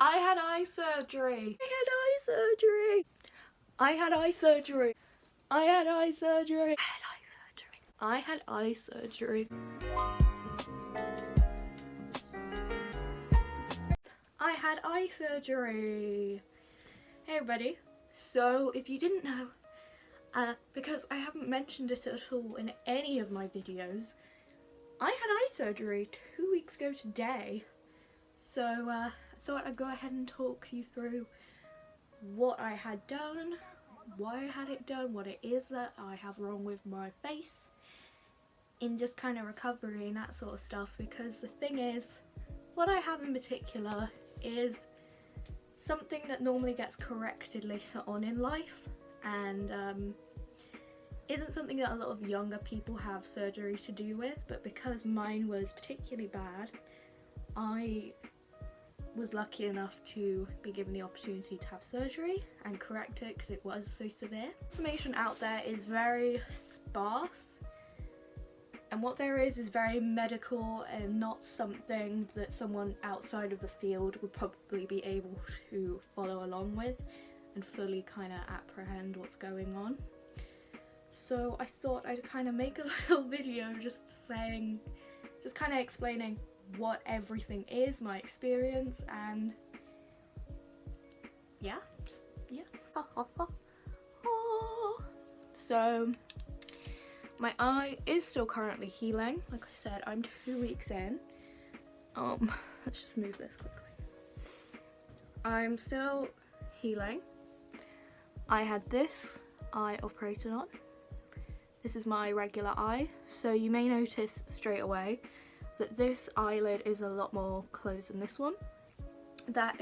I had eye surgery. I had eye surgery. I had eye surgery. I had eye surgery. I had eye surgery. I had eye surgery. Hey everybody. So if you didn't know, because I haven't mentioned it at all in any of my videos, I had eye surgery 2 weeks ago today. So I thought I'd go ahead and talk you through what I had done, why I had it done, what it is that I have wrong with my face, in just kind of recovery and that sort of stuff, because the thing is, what I have in particular is something that normally gets corrected later on in life, and isn't something that a lot of younger people have surgery to do with, but because mine was particularly bad, I was lucky enough to be given the opportunity to have surgery and correct it because it was so severe. Information out there is very sparse, and what there is very medical and not something that someone outside of the field would probably be able to follow along with and fully kind of apprehend what's going on. So I thought I'd kind of make a little video just kind of explaining what everything is, my experience, and yeah. So my eye is still currently healing. Like I said, I'm 2 weeks in. Let's just move this quickly. I'm still healing. I had this eye operated on. This is my regular eye, so you may notice straight away that this eyelid is a lot more closed than this one. That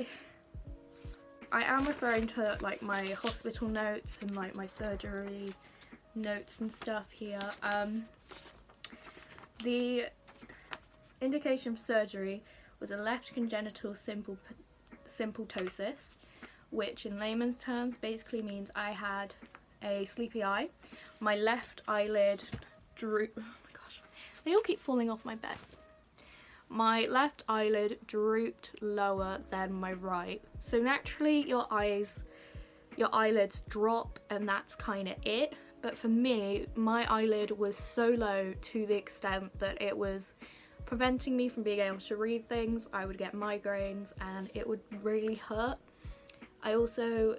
I am referring to like my hospital notes and like my surgery notes and stuff here. The indication for surgery was a left congenital simple ptosis, which in layman's terms basically means I had a sleepy eye. My left eyelid drooped. Oh my gosh, they all keep falling off my bed. My left eyelid drooped lower than my right. So naturally your eyelids drop and that's kind of it. But for me, my eyelid was so low to the extent that it was preventing me from being able to read things. I would get migraines and it would really hurt. I also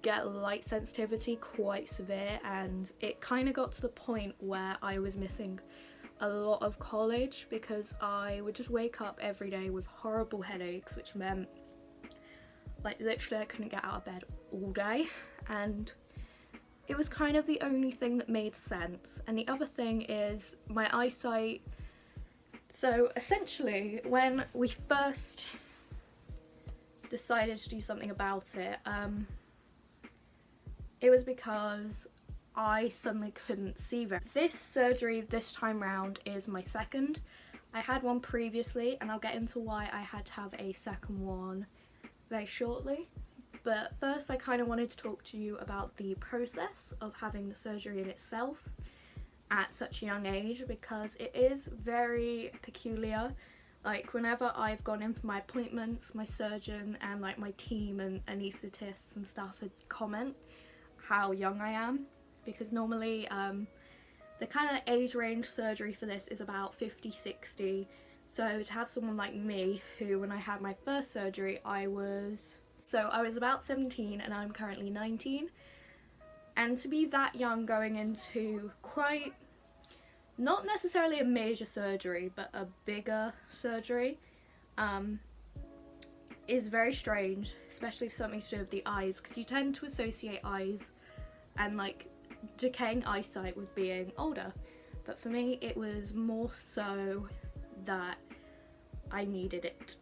get light sensitivity quite severe, and it kind of got to the point where I was missing a lot of college because I would just wake up every day with horrible headaches, which meant like literally I couldn't get out of bed all day, and it was kind of the only thing that made sense. And the other thing is my eyesight. So essentially when we first decided to do something about it, it was because I suddenly couldn't see very. This surgery this time round is my second. I had one previously, and I'll get into why I had to have a second one very shortly. But first I kind of wanted to talk to you about the process of having the surgery in itself at such a young age, because it is very peculiar. Like whenever I've gone in for my appointments, my surgeon and like my team and anaesthetists and stuff would comment how young I am, because normally the kind of age range surgery for this is about 50-60. So to have someone like me, who when I had my first surgery I was about 17 and I'm currently 19, and to be that young going into quite, not necessarily a major surgery but a bigger surgery, is very strange, especially if something's to do with the eyes, because you tend to associate eyes and like decaying eyesight with being older. But for me it was more so that I needed it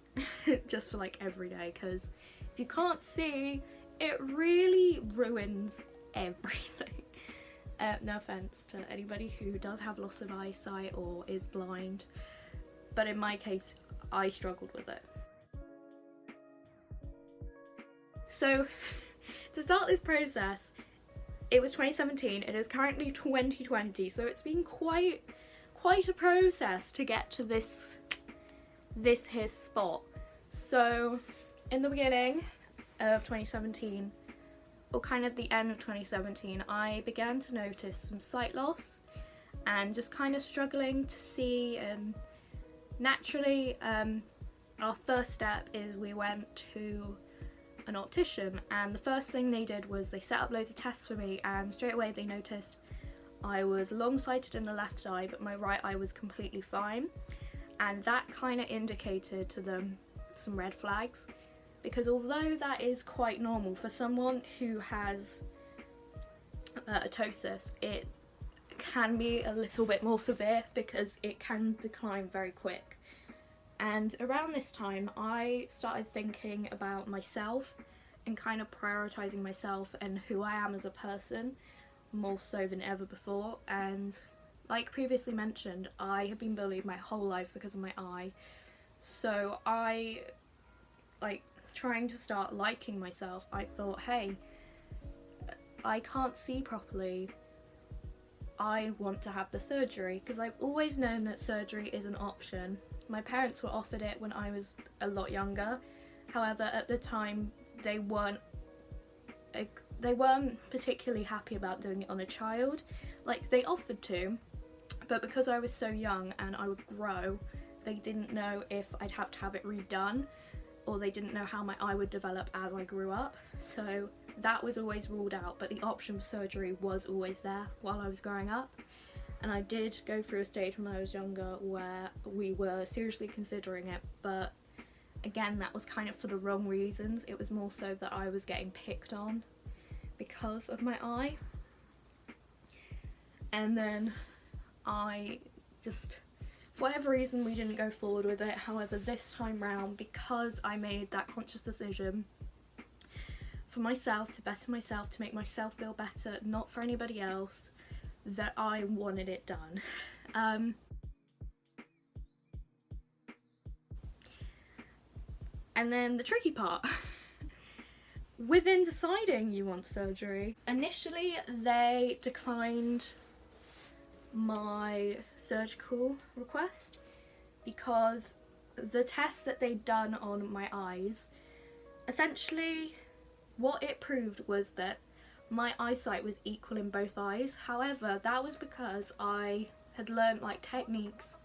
just for like every day, because if you can't see, it really ruins everything. No offense to anybody who does have loss of eyesight or is blind, but in my case I struggled with it. So to start this process, it was 2017, it is currently 2020, so it's been quite a process to get to this here spot. So in the beginning of 2017, or kind of the end of 2017, I began to notice some sight loss and just kind of struggling to see, and naturally our first step is we went to an optician, and the first thing they did was they set up loads of tests for me, and straight away they noticed I was long-sighted in the left eye but my right eye was completely fine, and that kind of indicated to them some red flags, because although that is quite normal for someone who has a ptosis, it can be a little bit more severe because it can decline very quick. And around this time I started thinking about myself and kind of prioritising myself and who I am as a person more so than ever before. And like previously mentioned, I have been bullied my whole life because of my eye, so I, like, trying to start liking myself, I thought, hey, I can't see properly, I want to have the surgery, because I've always known that surgery is an option. My parents were offered it when I was a lot younger, however at the time they weren't particularly happy about doing it on a child. Like, they offered to, but because I was so young and I would grow, they didn't know if I'd have to have it redone, or they didn't know how my eye would develop as I grew up, so that was always ruled out, but the option for surgery was always there while I was growing up. And I did go through a stage when I was younger where we were seriously considering it, but again, that was kind of for the wrong reasons. It was more so that I was getting picked on because of my eye, and then I just, for whatever reason, we didn't go forward with it. However, this time round, because I made that conscious decision for myself, to better myself, to make myself feel better, not for anybody else, that I wanted it done. And then the tricky part, within deciding you want surgery, initially they declined my surgical request because the tests that they'd done on my eyes, essentially what it proved was that my eyesight was equal in both eyes. However, that was because I had learnt like techniques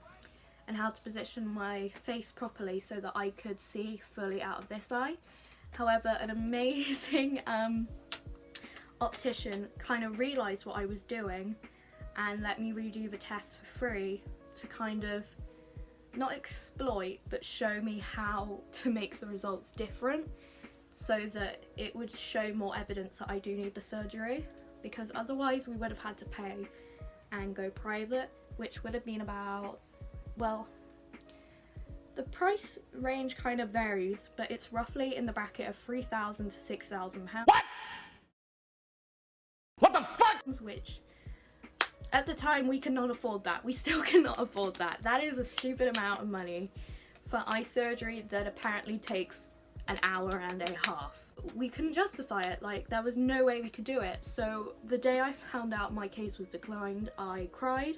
and how to position my face properly so that I could see fully out of this eye. However, an amazing optician kind of realised what I was doing and let me redo the test for free to kind of not exploit but show me how to make the results different, so that it would show more evidence that I do need the surgery, because otherwise we would have had to pay and go private, which would have been about, well, the price range kind of varies, but it's roughly in the bracket of £3,000 to £6,000. What the fuck? Which, at the time, we could not afford that. We still cannot afford that. That is a stupid amount of money for eye surgery that apparently takes an hour and a half. We couldn't justify it, like there was no way we could do it. So the day I found out my case was declined, I cried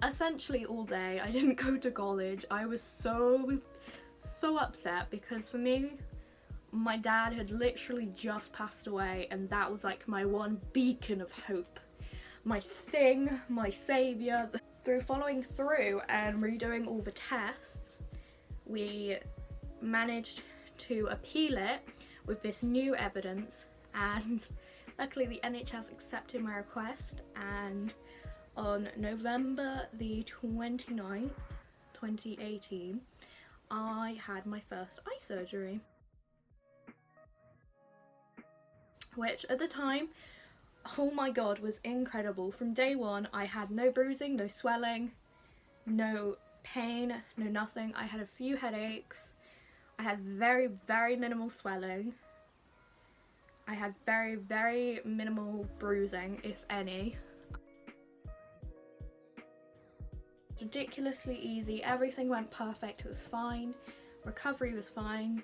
essentially all day. I didn't go to college. I was so upset because for me, my dad had literally just passed away and that was like my one beacon of hope, my thing, my saviour. Through following through and redoing all the tests, we managed to appeal it with this new evidence, and luckily the NHS accepted my request, and on November the 29th, 2018, I had my first eye surgery, which at the time, oh my god, was incredible. From day one I had no bruising, no swelling, no pain, no nothing. I had a few headaches, I had very, very minimal swelling, I had very, very minimal bruising, if any. It's ridiculously easy, everything went perfect, it was fine, recovery was fine,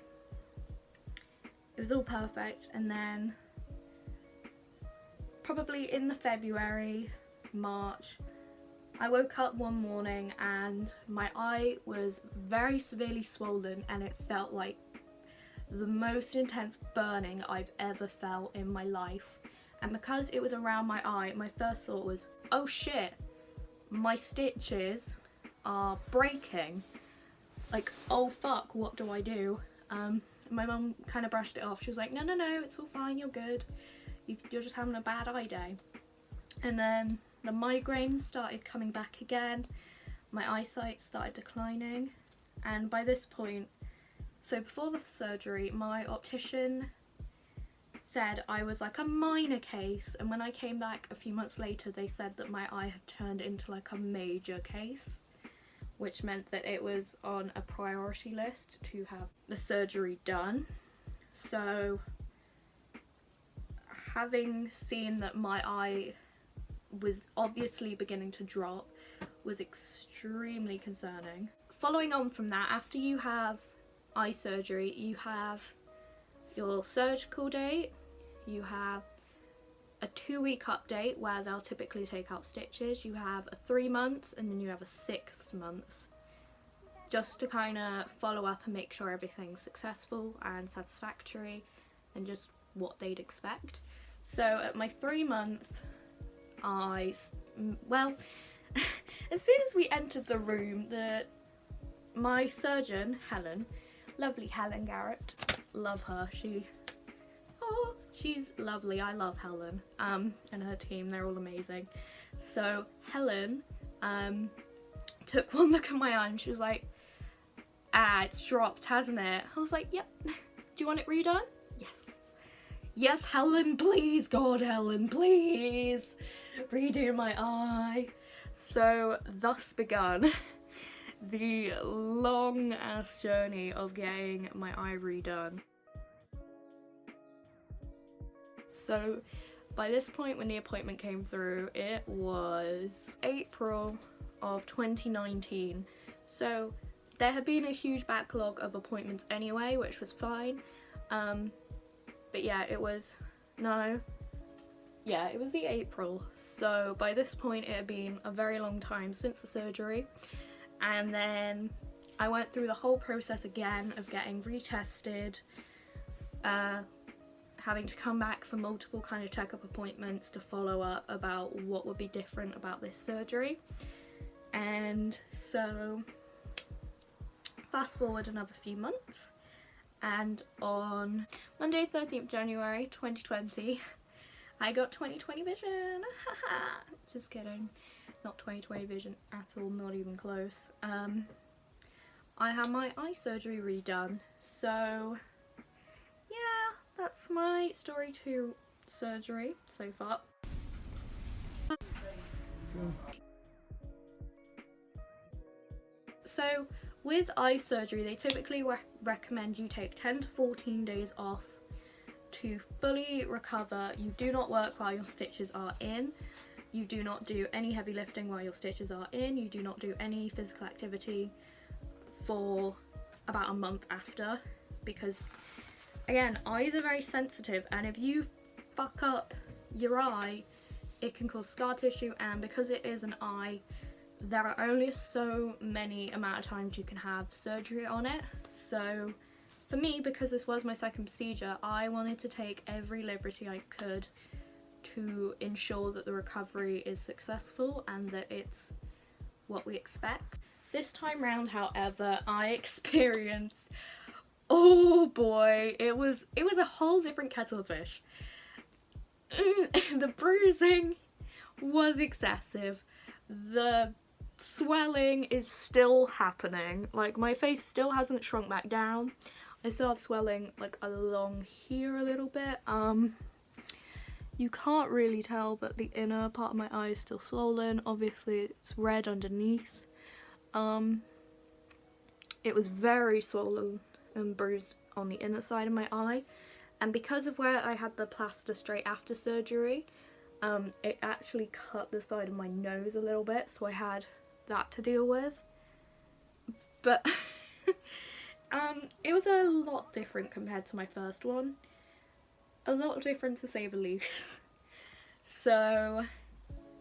it was all perfect. And then probably in the February, March, I woke up one morning and my eye was very severely swollen and it felt like the most intense burning I've ever felt in my life. And because it was around my eye, my first thought was, oh shit, my stitches are breaking. Like, oh fuck, what do I do? My mum kind of brushed it off. She was like, no, no, no, it's all fine, you're good. You're just having a bad eye day. And then the migraines started coming back again. My eyesight started declining. And by this point, so before the surgery, my optician said I was like a minor case. And when I came back a few months later, they said that my eye had turned into like a major case, which meant that it was on a priority list to have the surgery done. So having seen that my eye was obviously beginning to drop was extremely concerning. Following on from that, after you have eye surgery, you have your surgical date, you have a 2-week update where they'll typically take out stitches, you have a 3 months, and then you have a 6th month, just to kind of follow up and make sure everything's successful and satisfactory and just what they'd expect. So at my 3 month, well, as soon as we entered the room, my surgeon, Helen, lovely Helen Garrett, love her, she's lovely, I love Helen, and her team, they're all amazing. So Helen took one look at my eye and she was like, it's dropped, hasn't it? I was like, yep. Do you want it redone? Yes. Yes, Helen, please, God, Helen, please, redo my eye. So thus begun the long ass journey of getting my eye redone. So by this point, when the appointment came through, it was April of 2019. So there had been a huge backlog of appointments anyway, which was fine. But yeah, it was the April. So by this point, it had been a very long time since the surgery. And then I went through the whole process again of getting retested, having to come back for multiple kind of checkup appointments to follow up about what would be different about this surgery. And so fast forward another few months, and on Monday 13th January 2020 I got 20/20 vision. Just kidding, not 20/20 vision at all, not even close. I had my eye surgery redone. So yeah, that's my story to surgery so far. So with eye surgery, they typically recommend you take 10 to 14 days off to fully recover. You do not work while your stitches are in. You do not do any heavy lifting while your stitches are in. You do not do any physical activity for about a month after, because again, eyes are very sensitive, and if you fuck up your eye, it can cause scar tissue. And because it is an eye, there are only so many amount of times you can have surgery on it. So for me, because this was my second procedure, I wanted to take every liberty I could to ensure that the recovery is successful and that it's what we expect. This time round, however, I experienced, oh boy, it was a whole different kettle of fish. The bruising was excessive. The swelling is still happening. Like, my face still hasn't shrunk back down. I still have swelling like along here a little bit. You can't really tell, but the inner part of my eye is still swollen. Obviously it's red underneath. It was very swollen and bruised on the inner side of my eye, and because of where I had the plaster straight after surgery, it actually cut the side of my nose a little bit, so I had that to deal with. But it was a lot different compared to my first one. A lot different, to say the least. So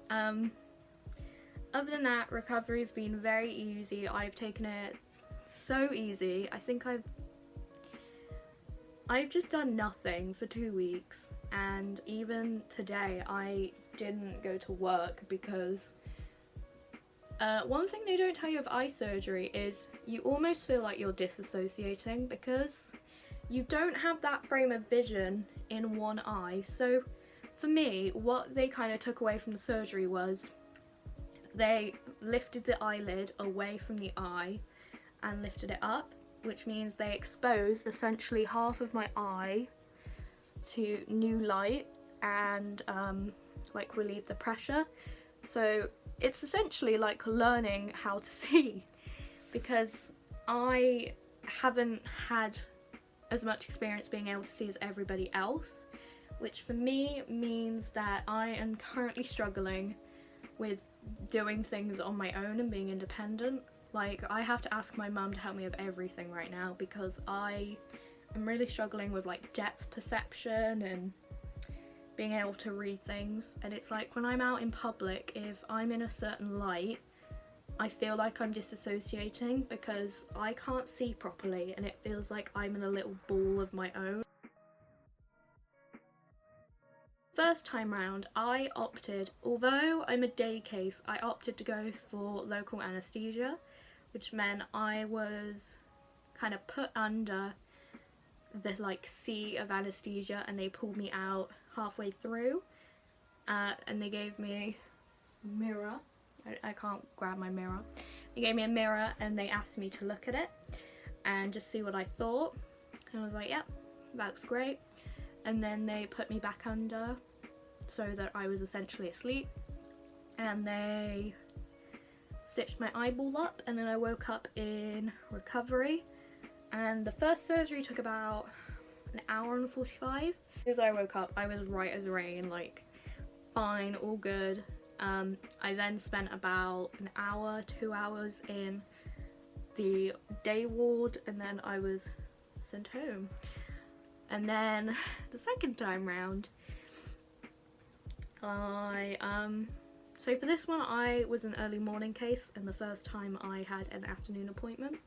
other than that, recovery's been very easy. I've taken it so easy. I think I've I've just done nothing for 2 weeks, and even today I didn't go to work because one thing they don't tell you of eye surgery is you almost feel like you're disassociating because you don't have that frame of vision in one eye. So for me, what they kind of took away from the surgery was they lifted the eyelid away from the eye and lifted it up, which means they exposed essentially half of my eye to new light and like relieve the pressure. So it's essentially like learning how to see, because I haven't had as much experience being able to see as everybody else, which for me means that I am currently struggling with doing things on my own and being independent. Like, I have to ask my mum to help me with everything right now because I am really struggling with like depth perception and being able to read things. And it's like when I'm out in public, if I'm in a certain light, I feel like I'm disassociating because I can't see properly and it feels like I'm in a little ball of my own. First time round, I opted, although I'm a day case, I opted to go for local anaesthesia, which meant I was kind of put under the like sea of anaesthesia and they pulled me out halfway through and they gave me a mirror. I can't grab my mirror. They gave me a mirror and they asked me to look at it and just see what I thought, and I was like, yep, that's great. And then they put me back under so that I was essentially asleep, and they stitched my eyeball up, and then I woke up in recovery. And the first surgery took about an hour and 45. As I woke up, I was right as rain, like fine, all good. I then spent about an hour, 2 hours in the day ward, and then I was sent home. And then the second time round, so for this one I was an early morning case, and the first time I had an afternoon appointment.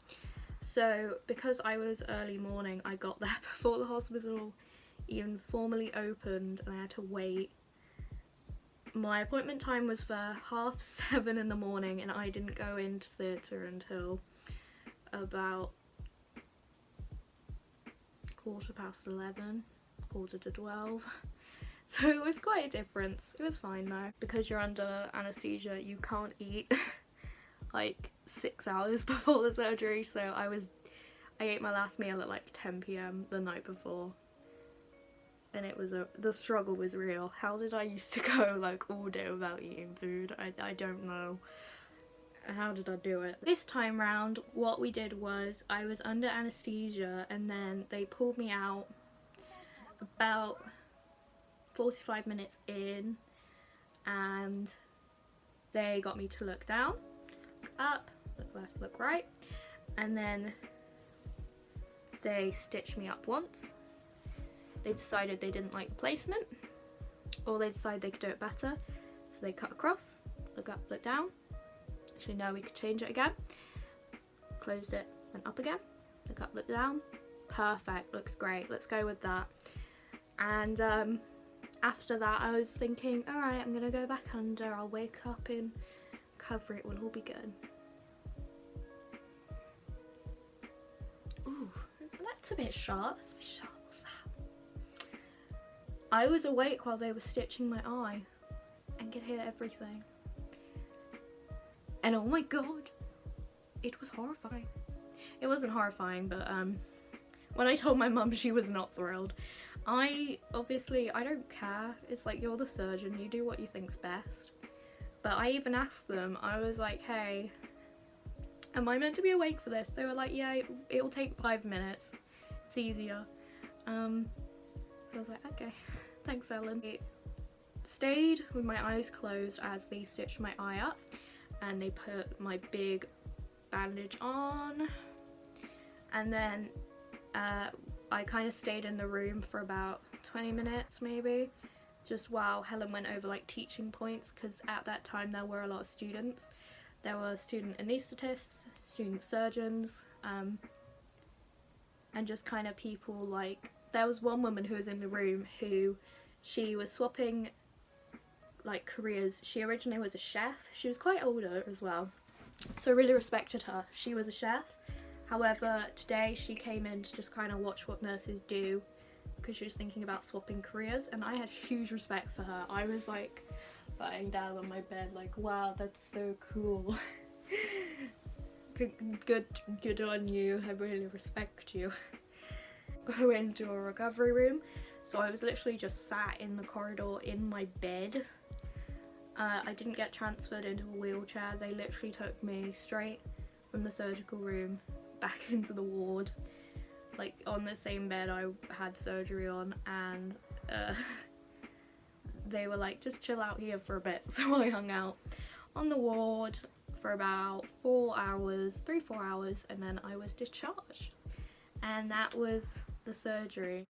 So because I was early morning, I got there before the hospital even formally opened and I had to wait. My appointment time was for 7:30 in the morning and I didn't go into theatre until about 11:15, 11:45. So it was quite a difference. It was fine though. Because you're under anaesthesia, you can't eat like 6 hours before the surgery, so I ate my last meal at like 10 p.m. the night before, and it was the struggle was real. How did I used to go like all day without eating food? I don't know. How did I do it? This time round, what we did was I was under anaesthesia and then they pulled me out about 45 minutes in and they got me to look down, look up, look left, look right, and then they stitched me up once. They decided they didn't like the placement, or they decided they could do it better, so they cut across, look up, look down. Actually no, we could change it again. Closed it, went up again, look up, look down. Perfect, looks great, let's go with that. And after that I was thinking, alright, I'm gonna go back under, I'll wake up in recovery, it will all be good. Ooh, that's a bit sharp, that's a bit sharp, what's that? I was awake while they were stitching my eye and could hear everything. And oh my god, it was horrifying. It wasn't horrifying, but when I told my mum, she was not thrilled. I don't care. It's like, you're the surgeon, you do what you think's best. But I even asked them, I was like, hey, am I meant to be awake for this? They were like, yeah, it'll take 5 minutes. It's easier. So I was like, okay, thanks Ellen. I stayed with my eyes closed as they stitched my eye up and they put my big bandage on, and then I kind of stayed in the room for about 20 minutes maybe, just while Helen went over like teaching points, because at that time there were a lot of students. There were student anaesthetists, student surgeons, and just kind of people, like, there was one woman who was in the room who she was swapping like careers. She originally was a chef. She was quite older as well, so I really respected her. She was a chef. However, today she came in to just kind of watch what nurses do because she was thinking about swapping careers, and I had huge respect for her. I was like lying down on my bed like, wow, that's so cool. Good on you. I really respect you. Go into a recovery room. So I was literally just sat in the corridor in my bed. I didn't get transferred into a wheelchair. They literally took me straight from the surgical room back into the ward, like on the same bed I had surgery on, and they were like, just chill out here for a bit. So I hung out on the ward for about 4 hours, 3-4 hours, and then I was discharged. And that was the surgery.